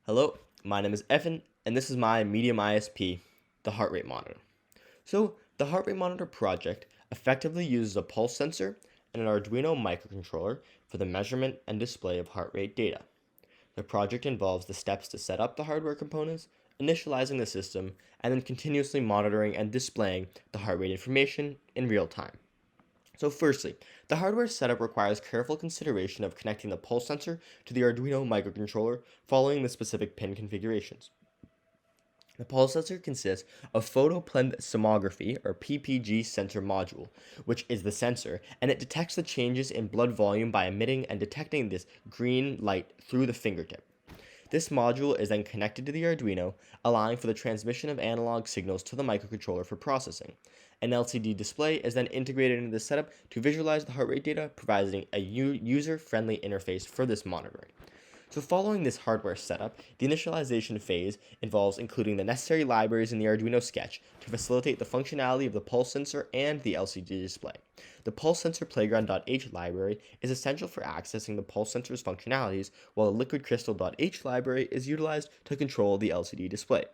Hello, my name is Evan, and this is my Medium ISP, the heart rate monitor. So, the heart rate monitor project effectively uses a pulse sensor and an Arduino microcontroller for the measurement and display of heart rate data. The project involves the steps to set up the hardware components, initializing the system, and then continuously monitoring and displaying the heart rate information in real time. So firstly, the hardware setup requires careful consideration of connecting the pulse sensor to the Arduino microcontroller following the specific pin configurations. The pulse sensor consists of photoplethysmography or PPG sensor module, which is the sensor, and it detects the changes in blood volume by emitting and detecting this green light through the fingertip. This module is then connected to the Arduino, allowing for the transmission of analog signals to the microcontroller for processing. An LCD display is then integrated into the setup to visualize the heart rate data, providing a user-friendly interface for this monitoring. So following this hardware setup, the initialization phase involves including the necessary libraries in the Arduino sketch to facilitate the functionality of the pulse sensor and the LCD display. The pulse sensor playground.h library is essential for accessing the pulse sensor's functionalities, while the liquidcrystal.h library is utilized to control the LCD display.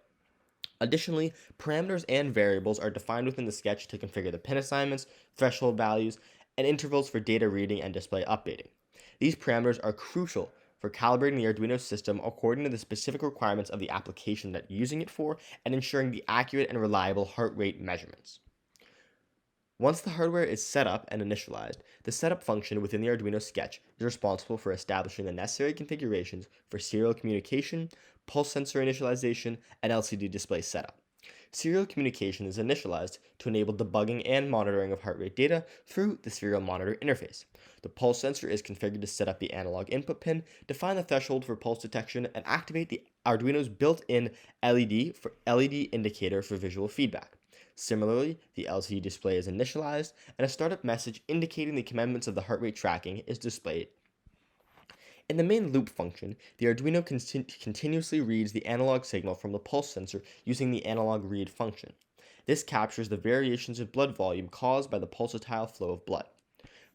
Additionally, parameters and variables are defined within the sketch to configure the pin assignments, threshold values, and intervals for data reading and display updating. These parameters are crucial for calibrating the Arduino system according to the specific requirements of the application that you're using it for and ensuring the accurate and reliable heart rate measurements. Once the hardware is set up and initialized, the setup function within the Arduino sketch is responsible for establishing the necessary configurations for serial communication, pulse sensor initialization, and LCD display setup. Serial communication is initialized to enable debugging and monitoring of heart rate data through the serial monitor interface. The pulse sensor is configured to set up the analog input pin, define the threshold for pulse detection, and activate the Arduino's built-in LED indicator for visual feedback. Similarly, the LCD display is initialized, and a startup message indicating the commencement of the heart rate tracking is displayed. In the main loop function, the Arduino continuously reads the analog signal from the pulse sensor using the analog read function. This captures the variations of blood volume caused by the pulsatile flow of blood.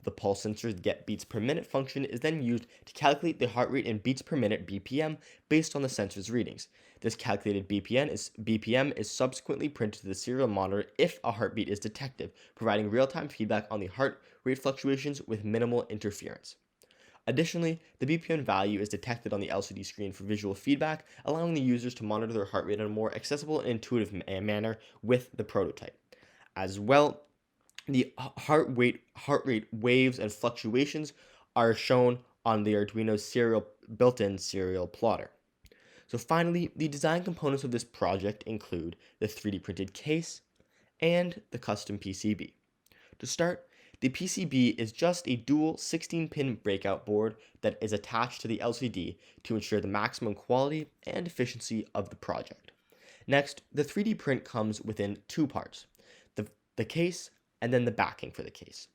The pulse sensor's get beats per minute function is then used to calculate the heart rate in beats per minute (BPM) based on the sensor's readings. This calculated BPM is subsequently printed to the serial monitor if a heartbeat is detected, providing real-time feedback on the heart rate fluctuations with minimal interference. Additionally, the BPM value is detected on the LCD screen for visual feedback, allowing the users to monitor their heart rate in a more accessible and intuitive manner with the prototype. As well, the heart rate waves and fluctuations are shown on the Arduino's built-in serial plotter. So finally, the design components of this project include the 3D printed case and the custom PCB. To start, the PCB is just a dual 16-pin breakout board that is attached to the LCD to ensure the maximum quality and efficiency of the project. Next, the 3D print comes within two parts, the case and then the backing for the case.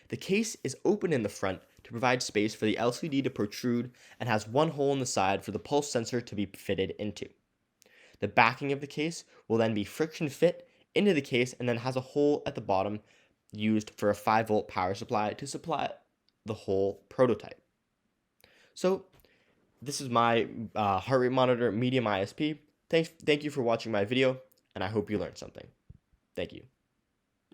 The case is open in the front to provide space for the LCD to protrude and has one hole in the side for the pulse sensor to be fitted into. The backing of the case will then be friction fit into the case and then has a hole at the bottom used for a 5-volt power supply to supply the whole prototype. So this is my heart rate monitor medium ISP. Thank you for watching my video, and I hope you learned something. Thank you.